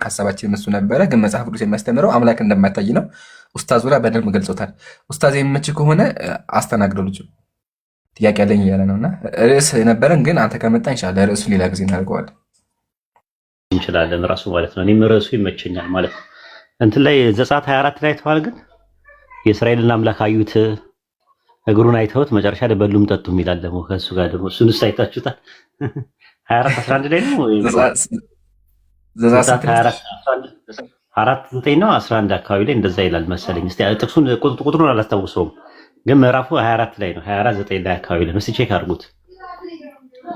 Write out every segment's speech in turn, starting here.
ሐሳባችን እሱ ነበረ። ግን መጽሐፍ ቅዱስ የሚያስተምረው አምላክ እንደማይታይ ነው። ኡስታዝ ዙራ በደንብ ገልጾታል። ኡስታዝ የሚመች ከሆነ አስተናግደው ልጁ ጥያቄ ያለኝ እያለ ነውና ርዕስ ነበረን፣ ግን አንተ ከመጣ እንሻለ ርዕሱ ሌላ ጊዜ እናደርገዋለን እንችላለን ራሱ ማለት ነው። እኔም ርዕሱ ይመቸኛል ማለት ነው። እንትን ላይ ዘጸአት 24 ላይ ተዋል። ግን የእስራኤልን አምላክ አዩት፣ እግሩን አይተውት መጨረሻ ላይ በሉም ጠጡም ይላል። ደግሞ ከእሱ ጋር ደግሞ እሱንስ አይታችሁታል? 24 11 ላይ ነው ዘጸአት 24 9 ነው 11 አካባቢ ላይ እንደዛ ይላል መሰለኝ። እስቲ ጥቅሱን ቁጥሩን አላስታውሰውም፣ ግን ምዕራፉ 24 ላይ ነው 24 9 ላይ አካባቢ ላይ ነው። እስቲ ቼክ አድርጉት።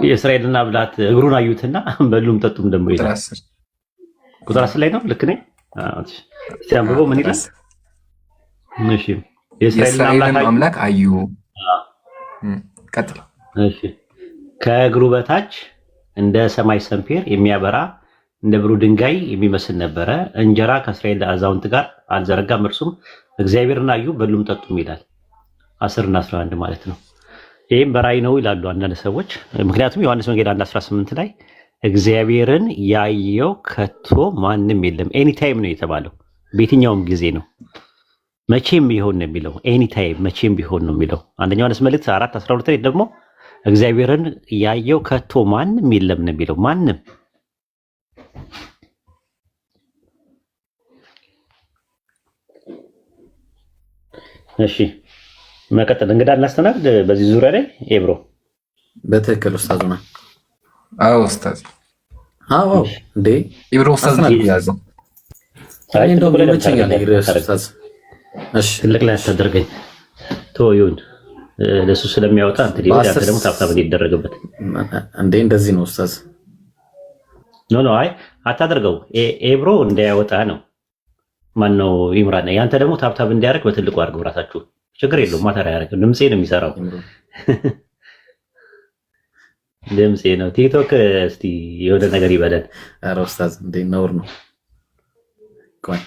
የእስራኤልን አምላክ እግሩን አዩትና በሉም ጠጡም ደግሞ ይላል። ቁጥር 10 ላይ ነው። ልክ ነኝ? እስቲ አንብበው ምን ይላል? እሺ የእስራኤልን አምላክ አዩ። ቀጥል። እሺ ከእግሩ በታች እንደ ሰማይ ሰንፔር የሚያበራ እንደ ብሩህ ድንጋይ የሚመስል ነበረ። እንጀራ ከእስራኤል አዛውንት ጋር አልዘረጋም፣ እርሱም እግዚአብሔርን አዩ በሉም ጠጡም ይላል። 10 እና 11 ማለት ነው። ይህም በራእይ ነው ይላሉ አንዳንድ ሰዎች። ምክንያቱም ዮሐንስ ወንጌል 1:18 ላይ እግዚአብሔርን ያየው ከቶ ማንም የለም። ኤኒታይም ነው የተባለው፣ በየትኛውም ጊዜ ነው። መቼም ቢሆን ነው የሚለው። ኤኒታይም መቼም ቢሆን ነው የሚለው። አንደኛ ዮሐንስ መልእክት 4:12 ላይ ደግሞ እግዚአብሔርን ያየው ከቶ ማንም የለም ነው የሚለው። ማንም እሺ መቀጠል እንግዳ እናስተናግድ በዚህ ዙሪያ ላይ ኤብሮ። በትክክል ኡስታዝ ነው። አዎ ኡስታዝ። አዎ እንዴ ኤብሮ ኡስታዝ ነው ያዘው። አይ እንደው ለምንችኛል ኡስታዝ። እሺ ትልቅ ላይ አታደርገኝ ተወዩን ለሱ ስለሚያወጣ እንትን ይላል። አንተ ደግሞ ታፍታብ እንዲደረግበት እንዴ እንደዚህ ነው ኡስታዝ። ኖ አይ አታደርገው። ኤብሮ እንዳያወጣ ነው። ማን ነው ኢምራን? ያንተ ደግሞ ታብታብ እንዲያደርግ በትልቁ አድርገው ራሳችሁ። ችግር የለውም። ማተር ያደርግ ድምጼ ነው የሚሰራው። ድምጼ ነው። ቲክቶክ እስቲ የሆነ ነገር ይበለን። ኧረ ኡስታዝ እንዴ ነውር ነው። ቆይ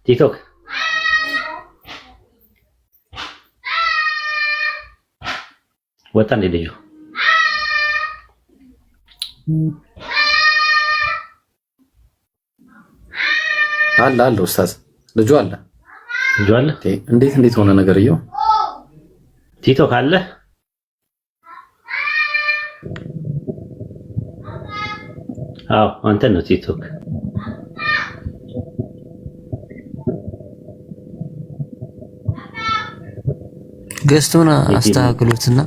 ቲክቶክ ወጣ እንደ ልጁ አለ ኡስታዝ ልጁ አለ አለ። እንዴት ሆነ ነገርየው? ቲክቶክ አለ። አዎ አንተ ነው ቲክቶክ። ገስቱን አስተካክሉትና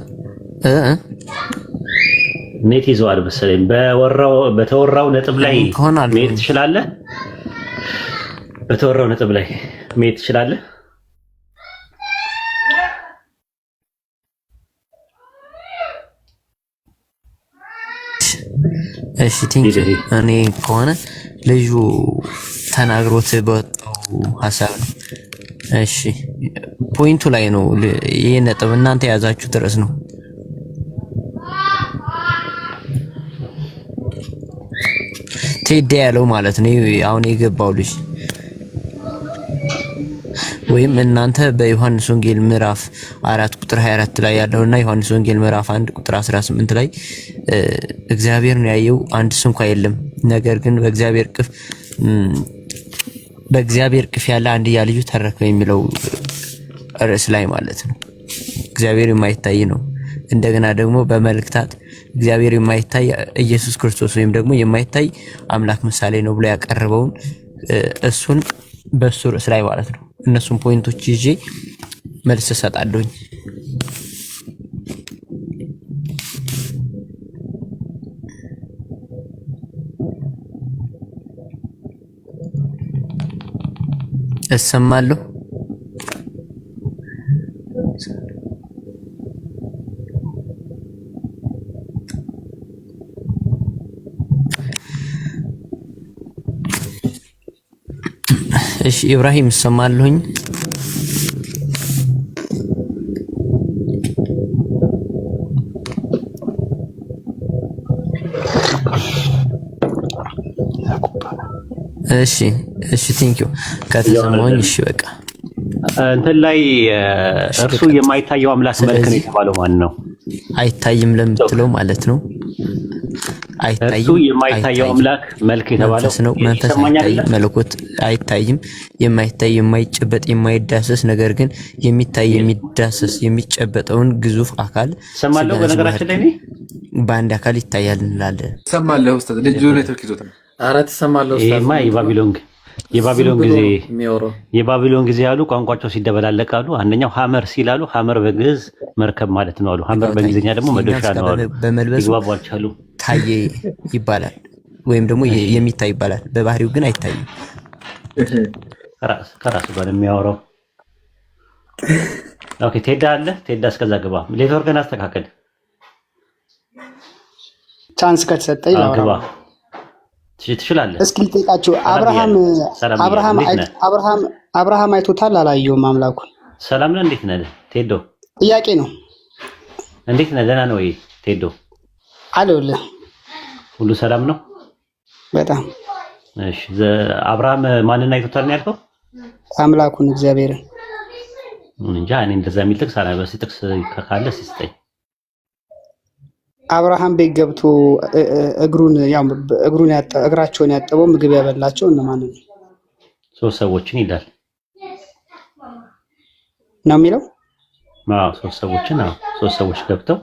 ኔት ይዘዋል መሰለኝ። በተወራው ነጥብ ላይ መሄድ ትችላለህ። በተወራው ነጥብ ላይ መሄድ ትችላለህ። እሺ እኔ ከሆነ ልጁ ተናግሮት በወጣው ሐሳብ ነው። እሺ ፖይንቱ ላይ ነው ይሄ ነጥብ እናንተ የያዛችሁት ርዕስ ነው። ቴዲ ያለው ማለት ነው አሁን የገባው ልጅ ወይም እናንተ በዮሐንስ ወንጌል ምዕራፍ 4 ቁጥር 24 ላይ ያለውና ዮሐንስ ወንጌል ምዕራፍ 1 ቁጥር 18 ላይ እግዚአብሔርን ያየው አንድ እንኳ የለም፣ ነገር ግን በእግዚአብሔር ቅፍ ያለ አንድያ ልጁ ተረከ የሚለው ርዕስ ላይ ማለት ነው። እግዚአብሔር የማይታይ ነው። እንደገና ደግሞ በመልእክታት እግዚአብሔር የማይታይ ኢየሱስ ክርስቶስ ወይም ደግሞ የማይታይ አምላክ ምሳሌ ነው ብሎ ያቀረበውን እሱን በሱ ርዕስ ላይ ማለት ነው። እነሱን ፖይንቶች ይዤ መልስ እሰጣለሁኝ። እሰማለሁ። እሺ ኢብራሂም እሰማለሁኝ። እሺ ቴንኪው ከተሰማኝ። እሺ በቃ እንትን ላይ እርሱ የማይታየው አምላክ መልክ ነው የተባለው ማን ነው? አይታይም ለምትለው ማለት ነው። እሱ የማይታየው አምላክ መልክ የተባለው መንፈስ ነው። መንፈስ አይታይም፣ መለኮት አይታይም። የማይታይ የማይጨበጥ የማይዳሰስ ነገር ግን የሚታይ የሚዳሰስ የሚጨበጠውን ግዙፍ አካል ሰማለሁ። በነገራችን ላይ በአንድ አካል ይታያል እንላለን። ሰማለሁ ኡስታዝ ልጁ ኔትወርክ ይዞት ነው። ኧረ ትሰማለህ ኡስታዝ። ይሄማ የባቢሎን ጊዜ ያሉ ቋንቋቸው ሲደበላለቃሉ። አንደኛው ሐመር ሲላሉ ሐመር በግዕዝ መርከብ ማለት ነው አሉ። ሐመር በእንግሊዝኛ ደግሞ መዶሻ ነው አሉ። ይግባቡ አልቻሉ። ታየ ይባላል ወይም ደግሞ የሚታይ ይባላል። በባህሪው ግን አይታይም። ከራሱ ጋር የሚያወራው ኦኬ። ቴዳ አለ። ቴዳ እስከዛ ግባ። ኔትወርክን አስተካከል። ቻንስ ከተሰጠኝ ግባ ትችላለህ። እስኪ ልጠይቃችሁ። አብርሃም አይቶታል አላየውም አምላኩን? ሰላም ነህ? እንዴት ነህ ቴዶ? ጥያቄ ነው። እንዴት ነህ? ደህና ነው ወይ ቴዶ? አለሁልህ። ሁሉ ሰላም ነው? በጣም እሺ። አብርሃም ማንን አይቶታል ነው ያልከው? አምላኩን እግዚአብሔርን። እንጃ እኔ እንደዛ የሚል ጥቅስ አላበስ። ጥቅስ ካለ ሲስጠኝ። አብርሃም ቤት ገብቶ እግራቸውን ያጠበው ምግብ ያበላቸው እነማን ነው? ሶስት ሰዎችን ይላል ነው የሚለው። ሶስት ሰዎች ገብተው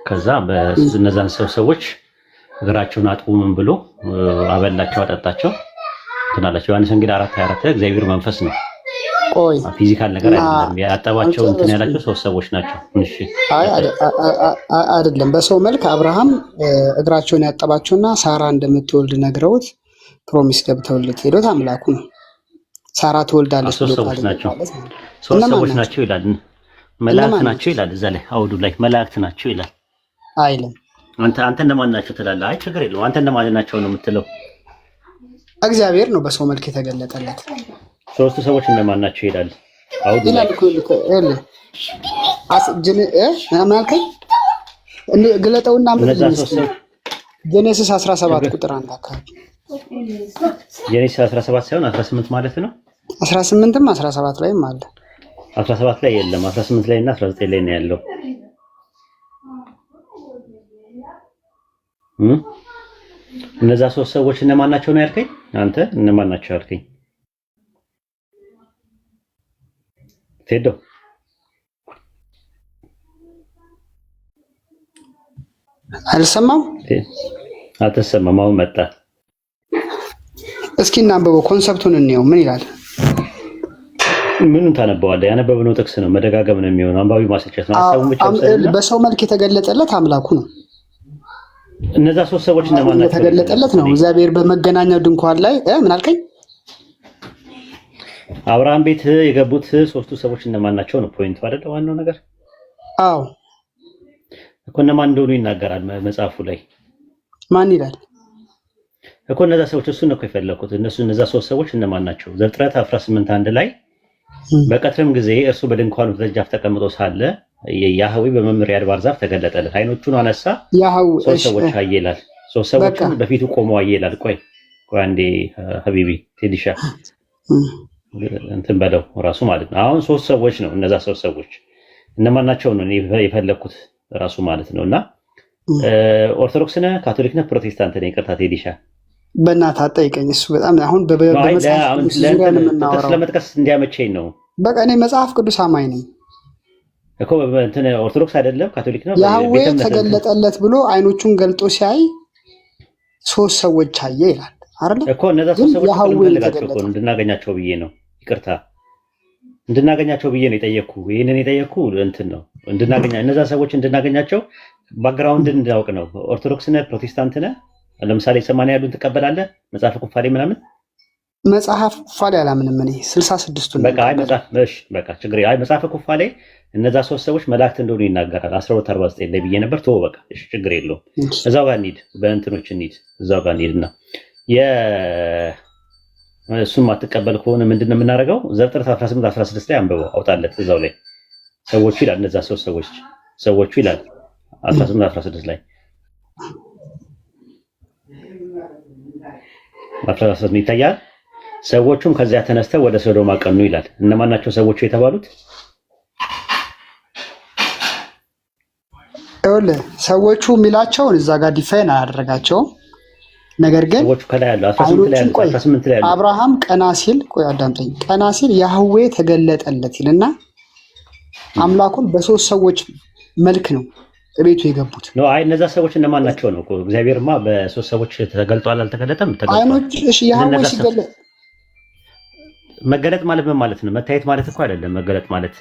ከዛ በእነዛን ሰዎች እግራቸውን አጥቡ ምን ብሎ አበላቸው፣ አጠጣቸው ትናላቸው። ዮሐንስ ወንጌል 4:24 እግዚአብሔር መንፈስ ነው። ቆይ ፊዚካል ነገር አይደለም። ያጠባቸው እንትን ያላቸው ሶስት ሰዎች ናቸው። እሺ አይደለም። በሰው መልክ አብርሃም እግራቸውን ያጠባቸውና ሳራ እንደምትወልድ ነግረውት ፕሮሚስ ገብተውለት ሄዶት አምላኩ ነው። ሳራ ትወልዳለች ብሎ ሶስት ሰዎች ናቸው ይላል። መላእክት ናቸው ይላል። እዛ ላይ አውዱ ላይ መላእክት ናቸው ይላል አይልም። አንተ እንደማን ናቸው ትላለህ? አይ ችግር የለውም። አንተ እንደማን ናቸው ነው የምትለው። እግዚአብሔር ነው በሰው መልክ የተገለጠለት። ሶስቱ ሰዎች እንደማን ናቸው ይላል አውዱ ላይ ግለጠውና ጄኔሲስ 17 ቁጥር 1 አካባቢ። ጄኔሲስ 17 ሳይሆን 18 ማለት ነው። 18ም 17 ላይም አለ። 17 ላይ የለም። 18 ላይ እና 19 ላይ ነው ያለው። እነዛ ሶስት ሰዎች እነማን ናቸው ነው ያልከኝ? አንተ እነማን ናቸው ያልከኝ? ቴዶ አልሰማም። አልተሰማም። አሁን መጣ። እስኪ እናንብበው፣ ኮንሰፕቱን እንየው። ምን ይላል? ምኑን ታነበዋለህ? ያነበብነው ጥቅስ ነው፣ መደጋገም ነው የሚሆነው። አንባቢ ማስጨት ነው። ሐሳቡን ብቻ በሰው መልክ የተገለጠለት አምላኩ ነው። እነዛ ሶስት ሰዎች እነማን ናቸው? የተገለጠለት ነው እግዚአብሔር በመገናኛው ድንኳን ላይ ምን አልከኝ? አብርሃም ቤት የገቡት ሶስቱ ሰዎች እነማን ናቸው ነው ፖይንቱ አይደለ? ዋናው ነገር አዎ እኮ እነማን እንደሆኑ ይናገራል መጽሐፉ ላይ። ማን ይላል እኮ እነዛ ሰዎች? እሱን ነው የፈለኩት። እነዛ ሶስት ሰዎች እነማን ናቸው? ዘፍጥረት 18:1 ላይ በቀትርም ጊዜ እርሱ በድንኳኑ ደጃፍ ተቀምጦ ሳለ ያህዌ በመምሪያ አድባር ዛፍ ተገለጠለት። አይኖቹን አነሳ፣ ሶስት ሰዎች አየ ይላል። ሶስት ሰዎች በፊቱ ቆመው አየ ይላል። ቆይ አንዴ ሀቢቢ ቴዲሻ እንትን በለው ራሱ ማለት ነው። አሁን ሶስት ሰዎች ነው። እነዛ ሶስት ሰዎች እነማን ናቸው ነው የፈለኩት ራሱ ማለት ነውና ኦርቶዶክስ ነህ፣ ካቶሊክ ነህ፣ ፕሮቴስታንት ነህ? ይቅርታ ቴዲሻ በእናትህ አትጠይቀኝ። እሱ በጣም አሁን በመጽሐፍ ለመጥቀስ እንዲያመቸኝ ነው። በቃ እኔ መጽሐፍ ቅዱስ አማኝ ነኝ እኮ። እንትን ኦርቶዶክስ አይደለም ካቶሊክ ነው። ያህዌ ተገለጠለት ብሎ አይኖቹን ገልጦ ሲያይ ሶስት ሰዎች አየ ይላል አይደል እኮ። እነዛ ሶስት ሰዎች እንድናገኛቸው ብዬ ነው። ይቅርታ እንድናገኛቸው ብዬ ነው የጠየቅኩ። ይሄንን የጠየቅኩ እንትን ነው እንድናገኛ እነዛ ሰዎች እንድናገኛቸው ባክግራውንድ እንድናውቅ ነው። ኦርቶዶክስ ነህ፣ ፕሮቴስታንት ነህ? ለምሳሌ 80 ያሉን ትቀበላለህ? መጽሐፍ ኩፋሌ ምናምን መጽሐፍ ኩፋሌ አላምንም እኔ 66ቱን በቃ አይ በቃ ችግር አይ መጽሐፍ ኩፋሌ እነዛ ሶስት ሰዎች መላእክት እንደሆኑ ይናገራል። 1249 ላይ ብዬ ነበር። ተወው በቃ እሺ፣ ችግር የለውም። እዛው ጋር እንሂድ፣ በእንትኖች እንሂድ። እዛው ጋር እንሂድና እሱም አትቀበል ከሆነ ምንድነው የምናደርገው? ዘፍጥረት 18:16 ላይ አንብበው አውጣለት። እዛው ላይ ሰዎቹ ይላል። እነዛ ሶስት ሰዎቹ ይላል 18:16 ላይ 16 ይታያል። ሰዎቹም ከዚያ ተነስተው ወደ ሶዶም አቀኑ ይላል። እነማን ናቸው ሰዎቹ የተባሉት? ይኸውልህ ሰዎቹ የሚላቸውን እዛ ጋር ዲፋይን አያደረጋቸውም። ነገር ግን ሰዎቹ ከላይ ያለው 18 ላይ ያለው አብርሃም ቀና ሲል ቆይ አዳምጠኝ፣ ቀና ሲል ያህዌ ተገለጠለት ይልና አምላኩን በሶስት ሰዎች መልክ ነው ቤቱ የገቡት ነው። አይ እነዛ ሰዎች እነማን ናቸው ነው? እግዚአብሔርማ በሶስት ሰዎች ተገልጧል አልተገለጠም? ተገልጧል። አይኖች እሺ፣ ያህዌ ሲገለጥ መገለጥ ማለት ምን ማለት ነው? መታየት ማለት እኮ አይደለም መገለጥ ማለት።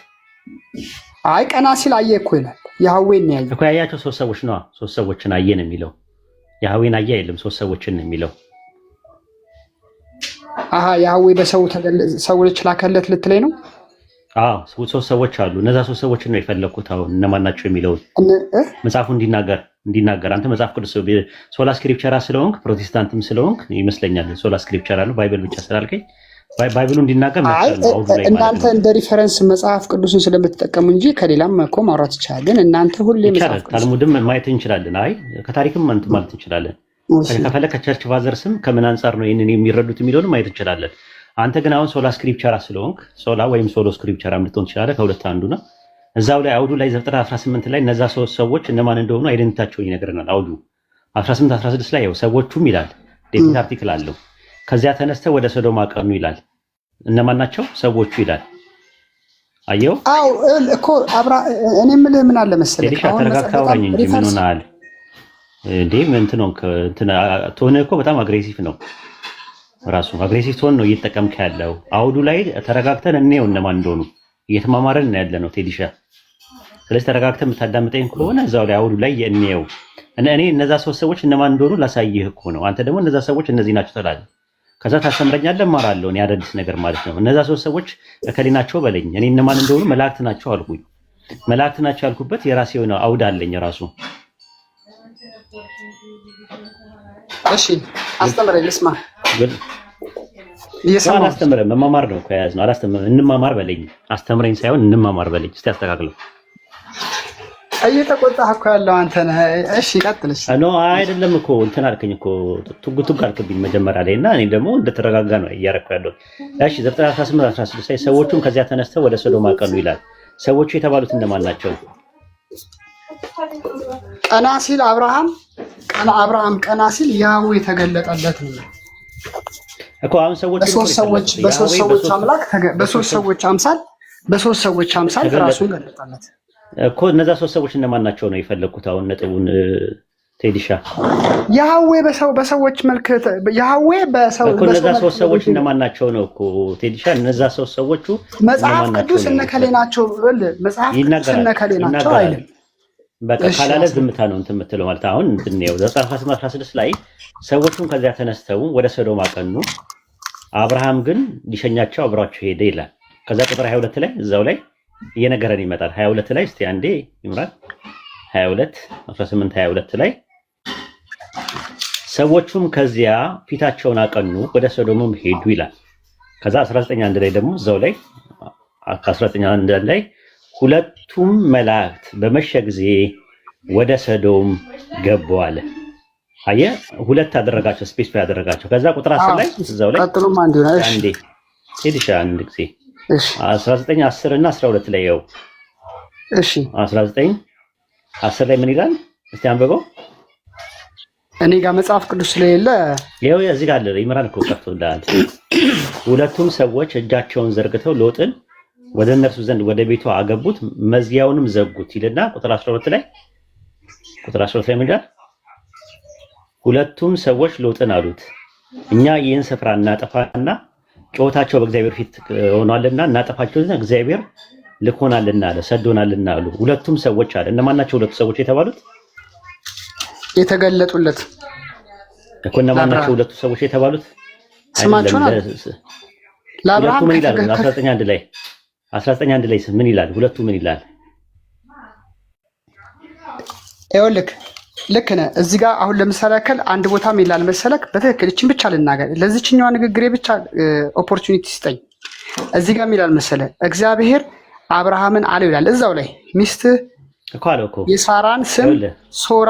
አይ ቀና ሲል አየ እኮ ይላል። ያህዌ ነው ያየው እኮ ያያቸው ሶስት ሰዎች ነው። ሶስት ሰዎችን አየ ነው የሚለው። ያህዌን አየ አይልም፣ ሶስት ሰዎችን ነው የሚለው። አሃ ያህዌ ሰዎች ላከለት ልትለኝ ነው? አዎ ሶስት ሰዎች አሉ። እነዛ ሶስት ሰዎችን ነው የፈለኩት። አሁን እነማን ናቸው የሚለውን መጽሐፉ እንዲናገር አንተ መጽሐፍ ቅዱስ ሶላ ስክሪፕቸራ ስለሆንክ ፕሮቴስታንትም ስለሆንክ ይመስለኛል ሶላ ስክሪፕቸራ ነው ባይብል ብቻ ስላልከኝ ባይብሉ እንዲናገር እናንተ እንደ ሪፈረንስ መጽሐፍ ቅዱስን ስለምትጠቀሙ እንጂ ከሌላም እኮ ማውራት ይቻላል። ግን እናንተ ሁሌ መጽሐፍ ቅዱስ ታልሙድም ማየት እንችላለን። አይ ከታሪክም ማለት እንችላለን። ከፈለክ ከቸርች ፋዘርስም ከምን አንጻር ነው ይህንን የሚረዱት የሚለውን ማየት እንችላለን። አንተ ግን አሁን ሶላ ስክሪፕቸራ ስለሆንክ ሶላ ወይም ሶሎ ስክሪፕቸራ ልትሆን ትችላለህ። ከሁለት አንዱ ነው። እዛው ላይ አውዱ ላይ ዘፍጥረት 18 ላይ እነዛ ሶስት ሰዎች እነማን እንደሆኑ አይደንቲታቸውን ይነግረናል። አውዱ 18 16 ላይ ያው ሰዎቹም ይላል ዴፊኒት አርቲክል አለው። ከዚያ ተነስተው ወደ ሶዶም አቀኑ ይላል። እነማን ናቸው ሰዎቹ ይላል። አየው አው እኮ እኔ የምልህ ምን አለ መሰለህ አሁን ተረጋግተውኝ እንጂ ምን ሆናል እንዴ? ምን ቶን እኮ በጣም አግሬሲቭ ነው። ራሱ አግሬሲቭ ቶን ነው እየተጠቀምክ ያለው። አውዱ ላይ ተረጋግተን እንየው እነማን እንደሆኑ እየተማማረን ነው ያለ ነው ቴዲሻ። ስለዚህ ተረጋግተን የምታዳምጠኝ ከሆነ እዛው ላይ አውዱ ላይ እንየው። እኔ እነዛ ሶስት ሰዎች እነማን እንደሆኑ ላሳይህ እኮ ነው። አንተ ደግሞ እነዛ ሰዎች እነዚህ ናቸው ትላለህ። ከዛ ታስተምረኛለህ፣ እማራለሁ። እኔ አዳዲስ ነገር ማለት ነው። እነዛ ሶስት ሰዎች እከሌ ናቸው በለኝ። እኔ እነማን እንደሆኑ መላእክት ናቸው አልኩኝ። መላእክት ናቸው ያልኩበት የራሴ የሆነ አውድ አለኝ ራሱ። እሺ አስተምረኝ ልስማ። አላስተምረም፣ መማማር ነው እኮ የያዝነው። አላስተምረም፣ እንማማር በለኝ። አስተምረኝ ሳይሆን እንማማር በለኝ። እስቲ አስተካክለው። እየተቆጣህ እኮ ያለው አንተ ነህ። እሺ ቀጥልሽ። ኖ አይደለም እኮ እንትን አልከኝ እኮ ቱግ አልክብኝ መጀመሪያ ላይ እና እኔ ደግሞ እንደተረጋጋ ነው እያደረኩ ያለው። እሺ ዘፍጥረት 18 16 ላይ ሰዎቹም ከዚያ ተነስተው ወደ ሶዶም አቀኑ ይላል። ሰዎቹ የተባሉት እነማን ናቸው? ቀና ሲል አብርሃም ቀና ሲል ያህዌ ተገለጠለት ነው እኮ። አሁን ሰዎች በሶስት ሰዎች አምሳል ራሱን ገለጠለት እኮ። እነዛ ሶስት ሰዎች እነማን ናቸው ነው የፈለኩት። አሁን ነጥቡን ቴዲሻ ያህዌ በሰዎች መልክ ያህዌ በሰው እኮ እነዛ ሶስት ሰዎች እነማን ናቸው ነው እኮ ቴዲሻ። እነዛ ሶስት ሰዎቹ መጽሐፍ ቅዱስ እነከሌ ናቸው መጽሐፍ ቅዱስ እነከሌ ናቸው አይልም። በቃ ካላለ ዝምታ ነው እንትን የምትለው ማለት። አሁን እንትን ነው ዘፍጥረት 16 ላይ ሰዎቹም ከዚያ ተነስተው ወደ ሶዶም አቀኑ፣ አብርሃም ግን ሊሸኛቸው አብሯቸው ሄደ ይላል። ከዛ ቁጥር 22 ላይ እዛው ላይ እየነገረን ይመጣል። 22 ላይ እስቲ አንዴ ይምራል። 22 18 22 ላይ ሰዎቹም ከዚያ ፊታቸውን አቀኑ ወደ ሶዶምም ሄዱ ይላል። ከዛ 19 አንድ ላይ ደግሞ እዛው ላይ 19 አንድ ላይ ሁለቱም መላእክት በመሸ ጊዜ ወደ ሰዶም ገቡ አለ። አየህ ሁለት አደረጋቸው፣ ስፔሲፋይ አደረጋቸው። ከዛ ቁጥር 10 ላይ እዛው ላይ ቀጥሎም አንዴ ሄድሻ አንድ ጊዜ 19 10 እና 12 ላይ ያው እሺ 19 10 ላይ ምን ይላል? እስቲ አንብበው። እኔ ጋር መጽሐፍ ቅዱስ ስለሌለ ይኸው እዚህ ጋር አለ። ይመራል እኮ ቀርቶልሃል። ሁለቱም ሰዎች እጃቸውን ዘርግተው ሎጥን ወደ እነርሱ ዘንድ ወደ ቤቱ አገቡት፣ መዝጊያውንም ዘጉት ይልና ቁጥር 12 ላይ ምን ይላል? ሁለቱም ሰዎች ሎጥን አሉት፣ እኛ ይህን ስፍራ እናጠፋና ጩኸታቸው በእግዚአብሔር ፊት ሆኗልና እናጠፋቸው ዘንድ እግዚአብሔር ልኮናልና አለ፣ ሰዶናልና አሉ። ሁለቱም ሰዎች አለ። እነማን ናቸው ሁለቱ ሰዎች የተባሉት? የተገለጡለት እኮ እነማን ናቸው ሁለቱ ሰዎች የተባሉት? ስማቸውን ለአብርሃም ምን ይላል? 19 አንድ ላይ ምን ይላል? ሁለቱ ምን ይላል? ይኸውልህ ልክ ነህ። እዚህ ጋር አሁን ለምሳሌ ያክል አንድ ቦታ ምን ይላል መሰለክ? በትክክል እችን ብቻ ልናገር፣ ለዚችኛዋ ንግግሬ ብቻ ኦፖርቹኒቲ ስጠኝ። እዚህ ጋር ምን ይላል መሰለህ? እግዚአብሔር አብርሃምን አለው ይላል። እዛው ላይ ሚስትህ እኮ አለው እኮ የሳራን ስም ሶራ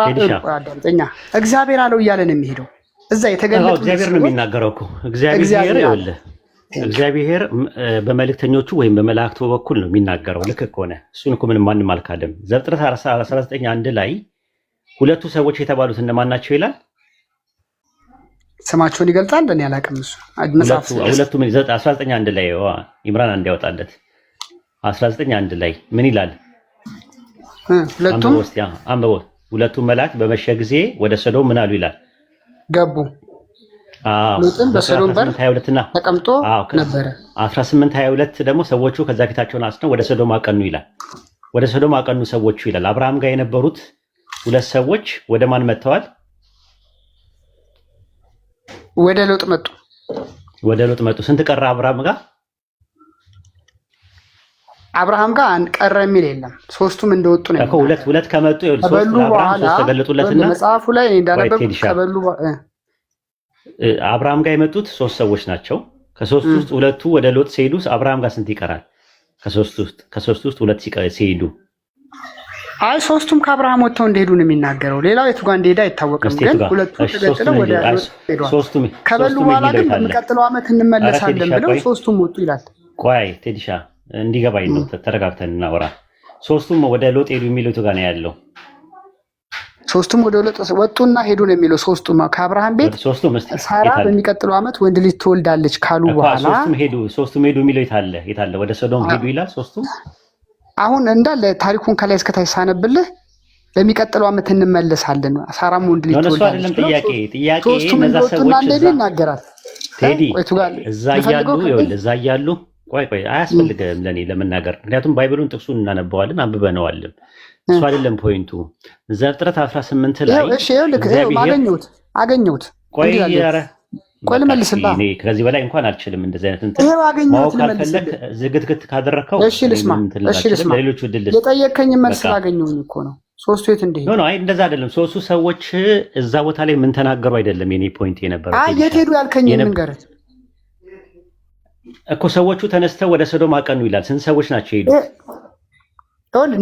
አዳምጠኛ፣ እግዚአብሔር አለው እያለ ነው የሚሄደው። እዛ የተገለጠው እግዚአብሔር ነው የሚናገረው እኮ እግዚአብሔር ይኸውልህ፣ እግዚአብሔር በመልእክተኞቹ ወይም በመላእክቱ በኩል ነው የሚናገረው። ልክ ከሆነ እሱን እኮ ምንም ማንም አልካደም። ዘፍጥረት 19 አንድ ላይ ሁለቱ ሰዎች የተባሉት እነማን ናቸው ይላል? ስማቸውን ይገልጻል። እኔ አላውቅም። እሱ መጽሐፍ ሁለቱ 19:1 ላይ ኢምራን እንዲያወጣለት 19:1 ላይ ምን ይላል? ሁለቱም አንብቦ ሁለቱም መላእክት በመሸ ጊዜ ወደ ሰዶም ምን አሉ ይላል? ገቡ። ሎጥም በሰዶም በር ተቀምጦ ነበረ። 18:22 ደግሞ ሰዎቹ ከዛ ፊታቸውን አስነው ወደ ሰዶም አቀኑ ይላል። ወደ ሰዶም አቀኑ ሰዎቹ ይላል። አብርሃም ጋር የነበሩት ሁለት ሰዎች ወደ ማን መጥተዋል? ወደ ሎጥ መጡ። ወደ ሎጥ መጡ። ስንት ቀረ አብርሃም ጋር? አብርሃም ጋር ቀረ የሚል የለም። ሶስቱም እንደወጡ ነው እኮ። ሁለት ከመጡ ሶስት ለአብርሃም ሶስት ተገለጡለትና መጽሐፉ ላይ እንዳነበብኩት ከበሉ አብርሃም ጋር የመጡት ሶስት ሰዎች ናቸው። ከሶስቱ ውስጥ ሁለቱ ወደ ሎጥ ሲሄዱ አብርሃም ጋር ስንት ይቀራል? ከሶስቱ ውስጥ ሁለት ሲሄዱ አይ ሶስቱም ከአብርሃም ወጥተው እንደሄዱ ነው የሚናገረው። ሌላው የቱ ጋር እንደሄደ አይታወቅም። ግን ሁለቱ ተገጥለው ወደ ሎጥ ሄደዋል። ከበሉ በኋላ ግን በሚቀጥለው ዓመት እንመለሳለን ብለው ሶስቱም ወጡ ይላል። ቆይ ቴዲሻ እንዲገባኝ ነው፣ ተረጋግተን እናወራ። ሶስቱም ወደ ሎጥ ሄዱ የሚሉት ጋር ነው ያለው። ሶስቱም ወደ ሎጥ ወጡና ሄዱ ነው የሚለው። ሶስቱም ከአብርሃም ቤት ሳራ በሚቀጥለው ዓመት ወንድ ልጅ ትወልዳለች ካሉ በኋላ ሶስቱም ሄዱ የሚለው የታለ? ወደ ሶዶም ሄዱ ይላል ሶስቱም። አሁን እንዳለ ታሪኩን ከላይ እስከታች ሳነብልህ በሚቀጥለው ዓመት እንመለሳለን፣ ሳራም ወንድ ልጅ ትወልዳለች። ጥያቄ ሶስቱም እንደወጡና እንደሄዱ ይናገራል። ቴዲ እዛ እያሉ ቆይ አያስፈልግም ለኔ ለመናገር፣ ምክንያቱም ባይብሉን ጥቅሱን እናነበዋለን አንብበነዋለን። እሱ አይደለም ፖይንቱ። ዘፍጥረት 18 ላይ እሺ አገኘሁት። ቆይ ልመልስልህ። ከዚህ በላይ እንኳን አልችልም። እንደዚህ አይነት እንትን ማወቅ ካልፈለግ ዝግትግት ካደረከው ልስማ። ለሌሎቹ ድል የጠየከኝ መልስ አገኘሁኝ እኮ ነው። ሶስቱ የት እንደሄዱ ነው? አይ እንደዛ አይደለም። ሶስቱ ሰዎች እዛ ቦታ ላይ ምን ተናገሩ አይደለም የኔ ፖይንት የነበረው። አይ የት ሄዱ ያልከኝ ንገረኝ እኮ። ሰዎቹ ተነስተው ወደ ሰዶም አቀኑ ይላል። ስንት ሰዎች ናቸው ሄዱ?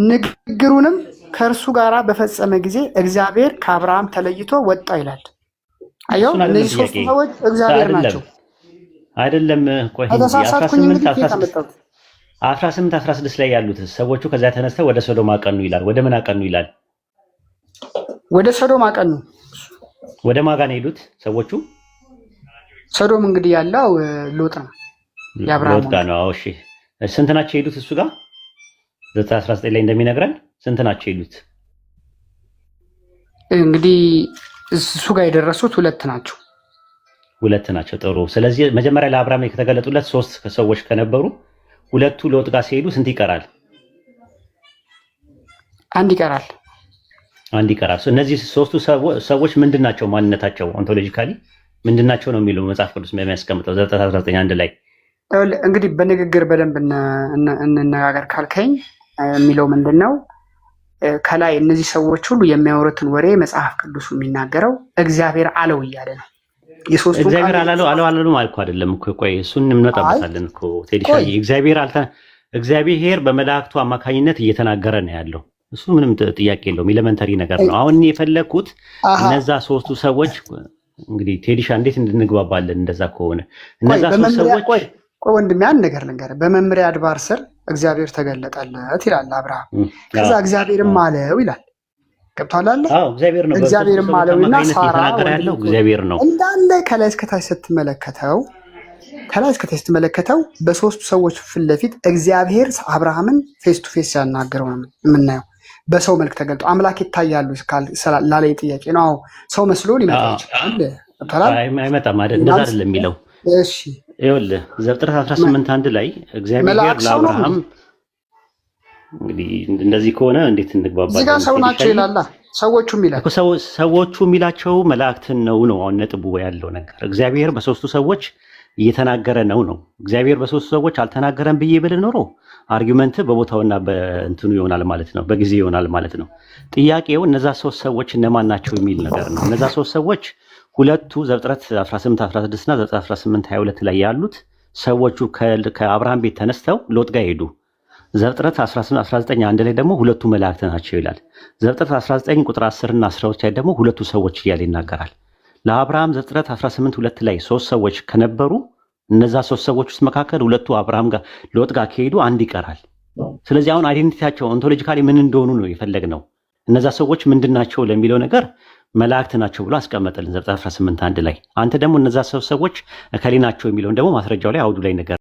ንግግሩንም ከእርሱ ጋር በፈጸመ ጊዜ እግዚአብሔር ከአብርሃም ተለይቶ ወጣ ይላል። አየው፣ እነዚህ ሶስቱ ሰዎች እግዚአብሔር ናቸው አይደለም? ቆይ 18-16 ላይ ያሉት ሰዎቹ ከዚያ ተነስተው ወደ ሶዶም አቀኑ ይላል። ወደ ምን አቀኑ ይላል? ወደ ሶዶም አቀኑ። ወደ ማን ጋር ሄዱት ሰዎቹ? ሶዶም እንግዲህ ያለው ሎጥ ነው፣ የአብርሃም ጋር ነው። እሺ ስንት ናቸው ሄዱት እሱ ጋር? 19 ላይ እንደሚነግረን ስንት ናቸው ሄዱት? እንግዲህ እሱ ጋር የደረሱት ሁለት ናቸው። ጥሩ። ስለዚህ መጀመሪያ ለአብርሃም ከተገለጡለት ሶስት ሰዎች ከነበሩ ሁለቱ ሎጥ ጋር ሲሄዱ ስንት ይቀራል? አንድ ይቀራል። እነዚህ ሶስቱ ሰዎች ምንድናቸው? ማንነታቸው ኦንቶሎጂካሊ ምንድናቸው ነው የሚለው መጽሐፍ ቅዱስ የሚያስቀምጠው ዘፍጥረት 19:1 ላይ። እንግዲህ በንግግር በደንብ እንነጋገር ካልከኝ የሚለው ምንድን ነው? ከላይ እነዚህ ሰዎች ሁሉ የሚያወሩትን ወሬ መጽሐፍ ቅዱሱ የሚናገረው እግዚአብሔር አለው እያለ ነው። እግዚአብሔር አላለው አልኩ አይደለም እኮ። ቆይ እሱን እንመጣበታለን እኮ ቴዲሻዬ። እግዚአብሔር በመላእክቱ አማካኝነት እየተናገረ ነው ያለው። እሱ ምንም ጥያቄ የለውም። ኤሌመንተሪ ነገር ነው። አሁን የፈለግኩት እነዛ ሶስቱ ሰዎች እንግዲህ ቴዲሻ እንዴት እንድንግባባለን? እንደዛ ከሆነ እነዛ ሶስት ሰዎች ቆይ ወንድሜ አንድ ነገር ልንገርህ። በመምሪያ አድባር ስር እግዚአብሔር ተገለጠለት ይላል አብርሃም። ከዛ እግዚአብሔርም አለው ይላል። ገብቶሃል አለ? አዎ እግዚአብሔር ነው። እግዚአብሔርም አለውና ሳራ ያለው እግዚአብሔር ነው እንዳለ ከላይ እስከታች ስትመለከተው በሶስቱ ሰዎች ፊት ለፊት እግዚአብሔር አብርሃምን ፌስ ቱ ፌስ ያናገረው ነው የምናየው። በሰው መልክ ተገልጦ አምላክ ይታያሉ ላለኝ ጥያቄ ነው። አዎ ሰው መስሎ ሊመጣ ይችላል። አይመጣም አይደል? እንደዛ አይደለም የሚለው። እሺ ይኸውልህ ዘፍጥረት 18:1 ላይ እግዚአብሔር ለአብርሃም እንግዲህ እንደዚህ ከሆነ እንዴት እንግባባለን? እዚህ ጋር ሰው ናቸው ይላል። ሰዎቹ የሚላቸው መላእክትን ነው አሁን ነጥቡ ያለው ነገር። እግዚአብሔር በሶስቱ ሰዎች እየተናገረ ነው። እግዚአብሔር በሶስቱ ሰዎች አልተናገረም ብዬ ብል ኖሮ አርጊመንት በቦታውና በእንትኑ ይሆናል ማለት ነው፣ በጊዜ ይሆናል ማለት ነው። ጥያቄው እነዛ ሶስት ሰዎች እነማን ናቸው የሚል ነገር ነው። እነዛ ሶስት ሰዎች ሁለቱ ዘፍጥረት 18:16 እና ዘፍጥረት 18:22 ላይ ያሉት ሰዎቹ ከአብርሃም ቤት ተነስተው ሎጥ ጋር ሄዱ። ዘፍጥረት 19:1 ላይ ደግሞ ሁለቱ መላእክት ናቸው ይላል። ዘፍጥረት 19 ቁጥር 10 እና 12 ላይ ደግሞ ሁለቱ ሰዎች እያለ ይናገራል። ለአብርሃም ዘፍጥረት 18:2 ላይ ሶስት ሰዎች ከነበሩ እነዛ ሶስት ሰዎች ውስጥ መካከል ሁለቱ አብርሃም ጋር ሎጥ ጋር ከሄዱ አንድ ይቀራል። ስለዚህ አሁን አይዴንቲቲያቸው ኦንቶሎጂካሊ ምን እንደሆኑ ነው የፈለግነው። እነዛ ሰዎች ምንድን ናቸው ለሚለው ነገር መላእክት ናቸው ብሎ አስቀመጠልን ዘፍጥረት 18:1 ላይ። አንተ ደግሞ እነዛ ሰዎች እከሌ ናቸው የሚለውን ደግሞ ማስረጃው ላይ አውዱ ላይ ነገር